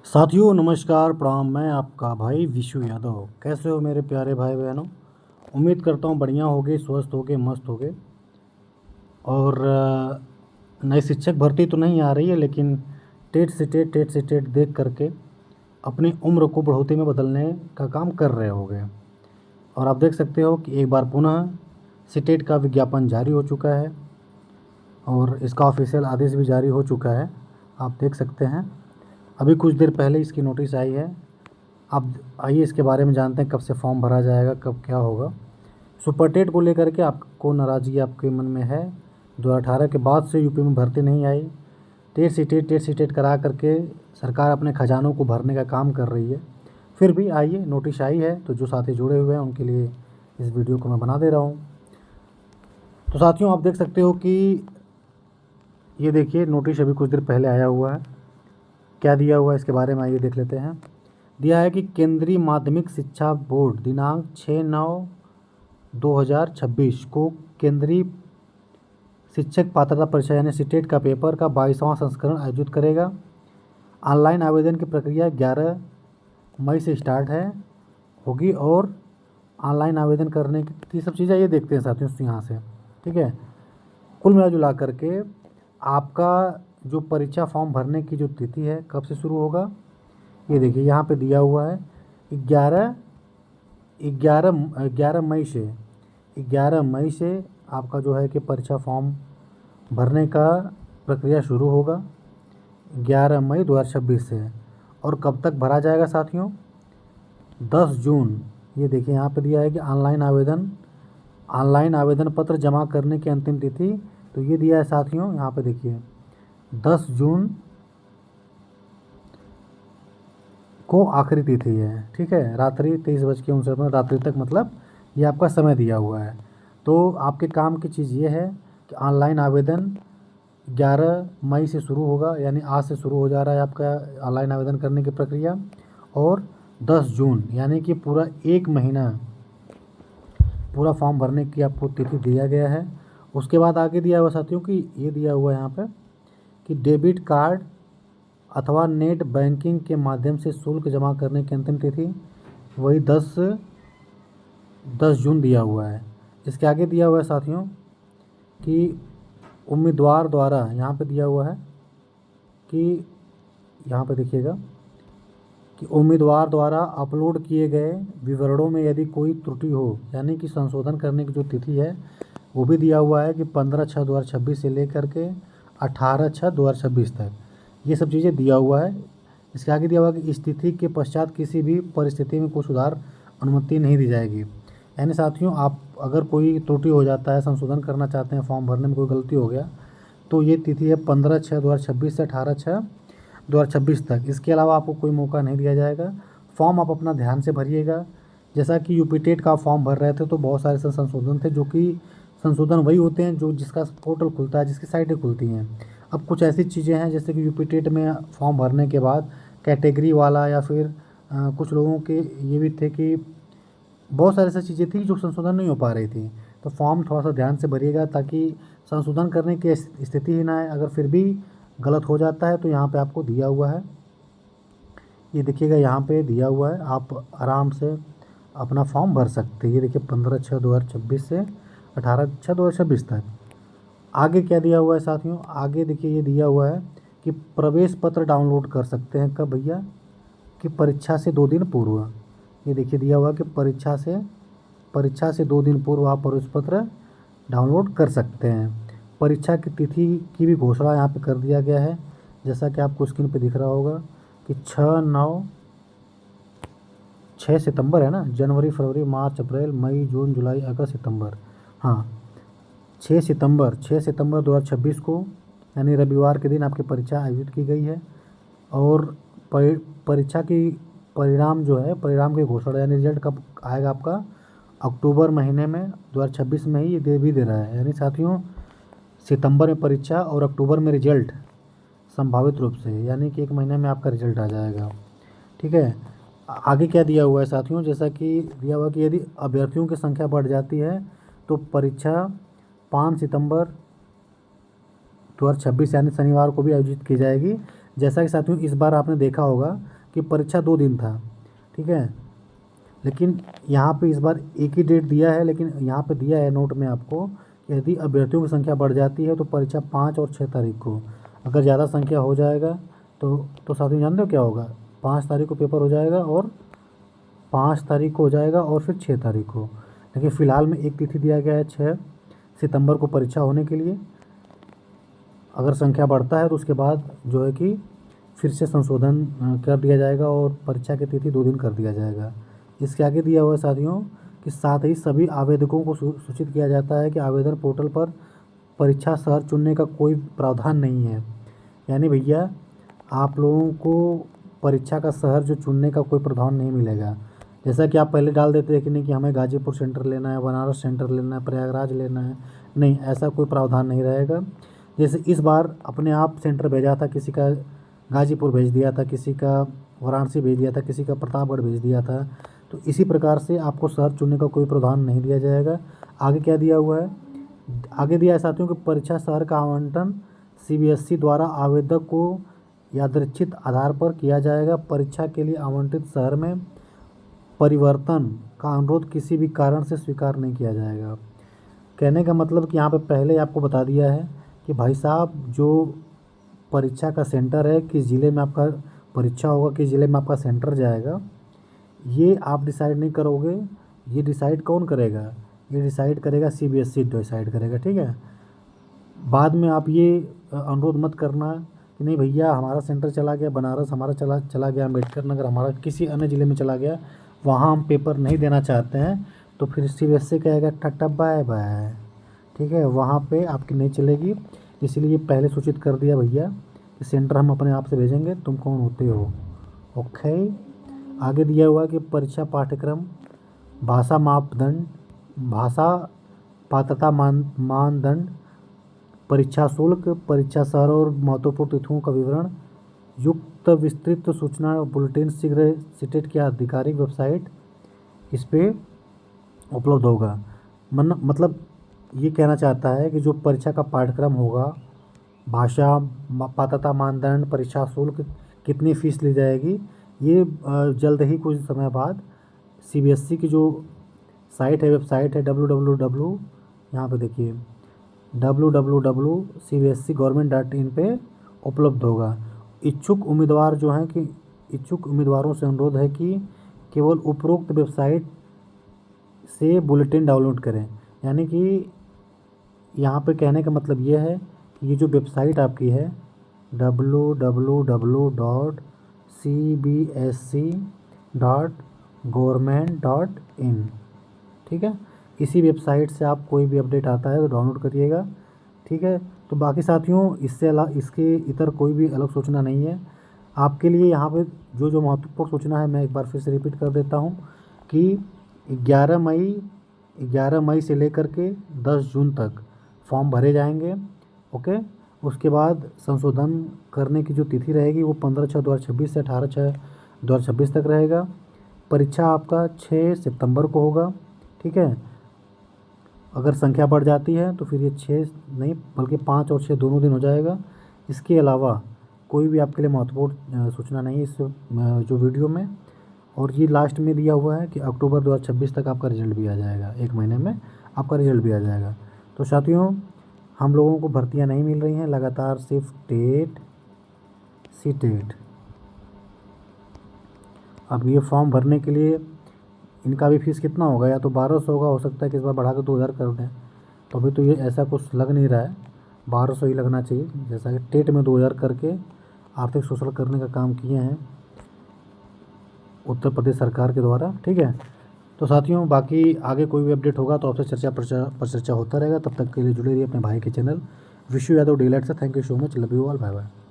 साथियों नमस्कार प्रणाम। मैं आपका भाई विशु यादव। कैसे हो मेरे प्यारे भाई बहनों? उम्मीद करता हूँ बढ़िया होगे, स्वस्थ होगे, मस्त होगे। और नई शिक्षक भर्ती तो नहीं आ रही है, लेकिन टेट से टेट देख करके अपनी उम्र को बढ़ोतरी में बदलने का काम कर रहे होगे। और आप देख सकते हो कि एक बार पुनः सीटेट का विज्ञापन जारी हो चुका है और इसका ऑफिशियल आदेश भी जारी हो चुका है। आप देख सकते हैं अभी कुछ देर पहले इसकी नोटिस आई है। अब आइए इसके बारे में जानते हैं, कब से फॉर्म भरा जाएगा, कब क्या होगा। सुपर टेट को लेकर के आपको नाराज़गी आपके मन में है। 2018 के बाद से यूपी में भर्ती नहीं आई। टेट सी टेट करा करके सरकार अपने खजानों को भरने का काम कर रही है। फिर भी आइए, नोटिस आई है तो जो साथी जुड़े हुए हैं उनके लिए इस वीडियो को मैं बना दे रहा हूँ। तो साथियों आप देख सकते हो कि ये देखिए नोटिस अभी कुछ देर पहले आया हुआ है। क्या दिया हुआ है इसके बारे में आइए देख लेते हैं। दिया है कि केंद्रीय माध्यमिक शिक्षा बोर्ड दिनांक 6/9/2026 को केंद्रीय शिक्षक पात्रता परीक्षा यानी सीटेट का पेपर का 22वां संस्करण आयोजित करेगा। ऑनलाइन आवेदन की प्रक्रिया 11 मई से स्टार्ट होगी और ऑनलाइन आवेदन करने की सब चीज़ें ये देखते हैं साथियों यहाँ से। ठीक है, कुल मिला जुला करके आपका जो परीक्षा फॉर्म भरने की जो तिथि है कब से शुरू होगा, ये देखिए यहाँ पे दिया हुआ है। 11 11 मई से 11 मई से आपका जो है कि परीक्षा फॉर्म भरने का प्रक्रिया शुरू होगा 11 मई 2026 से। और कब तक भरा जाएगा साथियों? 10 जून। ये देखिए यहाँ पे दिया है कि ऑनलाइन आवेदन पत्र जमा करने की अंतिम तिथि, तो ये दिया है साथियों यहाँ पे देखिए 10 जून को आखिरी तिथि है। ठीक है, रात्रि 23:59 रात्रि तक, मतलब ये आपका समय दिया हुआ है। तो आपके काम की चीज़ ये है कि ऑनलाइन आवेदन 11 मई से शुरू होगा, यानी आज से शुरू हो जा रहा है आपका ऑनलाइन आवेदन करने की प्रक्रिया। और 10 जून यानी कि पूरा एक महीना पूरा फॉर्म भरने की आपको तिथि दिया गया है। उसके बाद आगे दिया हुआ साथियों कि ये दिया हुआ है यहाँ पर कि डेबिट कार्ड अथवा नेट बैंकिंग के माध्यम से शुल्क जमा करने की अंतिम तिथि वही 10 जून दिया हुआ है। इसके आगे दिया हुआ है साथियों कि उम्मीदवार द्वारा, यहाँ पे दिया हुआ है कि यहाँ पे देखिएगा कि उम्मीदवार द्वारा अपलोड किए गए विवरणों में यदि कोई त्रुटि हो, यानी कि संशोधन करने की जो तिथि है वो भी दिया हुआ है कि 15/6/2026 से लेकर के 18/6/2026 तक, ये सब चीज़ें दिया हुआ है। इसके आगे दिया हुआ है कि इस तिथि के पश्चात किसी भी परिस्थिति में कोई सुधार अनुमति नहीं दी जाएगी। यानी साथियों आप अगर कोई त्रुटि हो जाता है, संशोधन करना चाहते हैं, फॉर्म भरने में कोई गलती हो गया, तो ये तिथि है 15/6/2026 से 18/6/2026 तक। इसके अलावा आपको कोई मौका नहीं दिया जाएगा। फॉर्म आप अपना ध्यान से भरिएगा। जैसा कि यूपी टेट का फॉर्म भर रहे थे तो बहुत सारे संशोधन थे, जो कि संशोधन वही होते हैं जो जिसका पोर्टल खुलता है, जिसकी साइटें खुलती हैं। अब कुछ ऐसी चीज़ें हैं जैसे कि यूपी टेट में फॉर्म भरने के बाद कैटेगरी वाला या फिर कुछ लोगों के ये भी थे कि बहुत सारी ऐसी चीज़ें थी जो संशोधन नहीं हो पा रही थी। तो फॉर्म थोड़ा सा ध्यान से भरिएगा ताकि संशोधन करने की स्थिति ही ना आए। अगर फिर भी गलत हो जाता है तो यहाँ पे आपको दिया हुआ है, ये देखिएगा यहाँ पे दिया हुआ है, आप आराम से अपना फॉर्म भर सकते हैं। ये देखिए 15/6/2026 से 18/6/2026 तक। आगे क्या दिया हुआ है साथियों? आगे देखिए ये दिया हुआ है कि प्रवेश पत्र डाउनलोड कर सकते हैं कब भैया? कि परीक्षा से 2 दिन पूर्व। ये देखिए दिया हुआ है कि परीक्षा से 2 दिन पूर्व आप प्रवेश पत्र डाउनलोड कर सकते हैं। परीक्षा की तिथि की भी घोषणा यहाँ पे कर दिया गया है, जैसा कि आपको स्क्रीन पे दिख रहा होगा कि 6 सितंबर है ना, जनवरी, फरवरी, मार्च, अप्रैल, मई, जून, जुलाई, अगस्त, सितंबर। हाँ, 6 सितंबर 2026 को यानी रविवार के दिन आपकी परीक्षा आयोजित की गई है। और परीक्षा की परिणाम जो है, परिणाम की घोषणा यानी रिजल्ट कब आएगा आपका? अक्टूबर महीने में 2026 में ही ये दे रहा है। यानी साथियों सितंबर में परीक्षा और अक्टूबर में रिजल्ट संभावित रूप से, यानी कि एक महीने में आपका रिजल्ट आ जाएगा। ठीक है, आगे क्या दिया हुआ है साथियों? जैसा कि दिया हुआ कि यदि अभ्यर्थियों की संख्या बढ़ जाती है तो परीक्षा 5 सितंबर 2026 यानी शनिवार को भी आयोजित की जाएगी। जैसा कि साथियों इस बार आपने देखा होगा कि परीक्षा 2 दिन था, ठीक है। लेकिन यहाँ पे इस बार एक ही डेट दिया है, लेकिन यहाँ पे दिया है नोट में आपको कि यदि अभ्यर्थियों की संख्या बढ़ जाती है तो परीक्षा 5 और 6 तारीख को, अगर ज़्यादा संख्या हो जाएगा तो साथियों जानते हो क्या होगा, 5 तारीख को पेपर हो जाएगा और 5 तारीख को हो जाएगा और फिर 6 तारीख को। लेकिन फ़िलहाल में एक तिथि दिया गया है 6 सितंबर को परीक्षा होने के लिए। अगर संख्या बढ़ता है तो उसके बाद जो है कि फिर से संशोधन कर दिया जाएगा और परीक्षा की तिथि 2 दिन कर दिया जाएगा। इसके आगे दिया हुआ है साथियों कि साथ ही सभी आवेदकों को सूचित किया जाता है कि आवेदन पोर्टल पर परीक्षा शहर चुनने का कोई प्रावधान नहीं है। यानी भैया आप लोगों को परीक्षा का शहर जो चुनने का कोई प्रावधान नहीं मिलेगा। जैसा कि आप पहले डाल देते हैं कि नहीं कि हमें गाजीपुर सेंटर लेना है, बनारस सेंटर लेना है, प्रयागराज लेना है, नहीं, ऐसा कोई प्रावधान नहीं रहेगा। जैसे इस बार अपने आप सेंटर भेजा था, किसी का गाजीपुर भेज दिया था, किसी का वाराणसी भेज दिया था, किसी का प्रतापगढ़ भेज दिया था, तो इसी प्रकार से आपको शहर चुनने का कोई प्रावधान नहीं दिया जाएगा। आगे क्या दिया हुआ है, आगे दिया है साथियों कि परीक्षा शहर का आवंटन सीबीएसई द्वारा आवेदक को यादृच्छिक आधार पर किया जाएगा। परीक्षा के लिए आवंटित शहर में परिवर्तन का अनुरोध किसी भी कारण से स्वीकार नहीं किया जाएगा। कहने का मतलब कि यहाँ पे पहले आपको बता दिया है कि भाई साहब जो परीक्षा का सेंटर है, किस ज़िले में आपका परीक्षा होगा, किस ज़िले में आपका सेंटर जाएगा, ये आप डिसाइड नहीं करोगे, ये डिसाइड कौन करेगा, ये डिसाइड करेगा सीबीएसई डिसाइड करेगा, ठीक है। बाद में आप ये अनुरोध मत करना कि नहीं भैया हमारा सेंटर चला गया बनारस, हमारा चला गया अम्बेडकर नगर, हमारा किसी अन्य ज़िले में चला गया, वहाँ हम पेपर नहीं देना चाहते हैं, तो फिर सीबीएसई कहेगा टाटा बाय बाय, ठीक है, वहाँ पे आपकी नहीं चलेगी। इसीलिए पहले सूचित कर दिया भैया कि सेंटर हम अपने आप से भेजेंगे, तुम कौन होते हो, ओके। आगे दिया हुआ कि परीक्षा पाठ्यक्रम, भाषा मापदंड, भाषा पात्रता मानदंड, परीक्षा शुल्क, परीक्षा शहर और महत्वपूर्ण तिथियों का विवरण युक्त विस्तृत सूचना बुलेटिन शीघ्र सीटेट की आधिकारिक वेबसाइट इस पे उपलब्ध होगा। मतलब ये कहना चाहता है कि जो परीक्षा का पाठ्यक्रम होगा, भाषा पात्रता मानदंड, परीक्षा शुल्क, कितनी फ़ीस ली जाएगी, ये जल्द ही कुछ समय बाद सीबीएसई की जो साइट है, वेबसाइट है www, यहाँ पे देखिए www.cbsegov.in पे उपलब्ध होगा। इच्छुक उम्मीदवार जो हैं कि इच्छुक उम्मीदवारों से अनुरोध है कि केवल उपरोक्त वेबसाइट से बुलेटिन डाउनलोड करें। यानी कि यहाँ पे कहने का मतलब ये है कि ये जो वेबसाइट आपकी है www.cbsc.government.in, ठीक है, इसी वेबसाइट से आप कोई भी अपडेट आता है तो डाउनलोड करिएगा, ठीक है। तो बाकी साथियों इसके इतर कोई भी अलग सूचना नहीं है आपके लिए। यहाँ पे जो महत्वपूर्ण सूचना है मैं एक बार फिर से रिपीट कर देता हूँ कि 11 मई से लेकर के 10 जून तक फॉर्म भरे जाएंगे, ओके। उसके बाद संशोधन करने की जो तिथि रहेगी वो 15/6/2026 से 18/6/2026 तक रहेगा। परीक्षा आपका 6 सितंबर को होगा, ठीक है। अगर संख्या बढ़ जाती है तो फिर ये 6 नहीं बल्कि 5 और 6 दोनों दिन हो जाएगा। इसके अलावा कोई भी आपके लिए महत्वपूर्ण सूचना नहीं इस जो वीडियो में। और ये लास्ट में दिया हुआ है कि अक्टूबर 2026 तक आपका रिजल्ट भी आ जाएगा, 1 महीने में आपका रिजल्ट भी आ जाएगा। तो साथियों हम लोगों को भर्तियां नहीं मिल रही हैं, लगातार सिर्फ टेट सीटेट। अब ये फॉर्म भरने के लिए इनका भी फीस कितना होगा, या तो 1200 होगा, हो सकता है कि इस बार बढ़ा के 2000 कर दें। तो अभी तो ये ऐसा कुछ लग नहीं रहा है, 1200 ही लगना चाहिए, जैसा कि टेट में 2000 करके आर्थिक शोषण करने का काम किए हैं उत्तर प्रदेश सरकार के द्वारा, ठीक है। तो साथियों बाकी आगे कोई भी अपडेट होगा तो आपसे चर्चा होता रहेगा। तब तक के लिए जुड़े रहिए अपने भाई के चैनल विशु यादव डीलाइट से। Thank you so much, love you all, bye bye.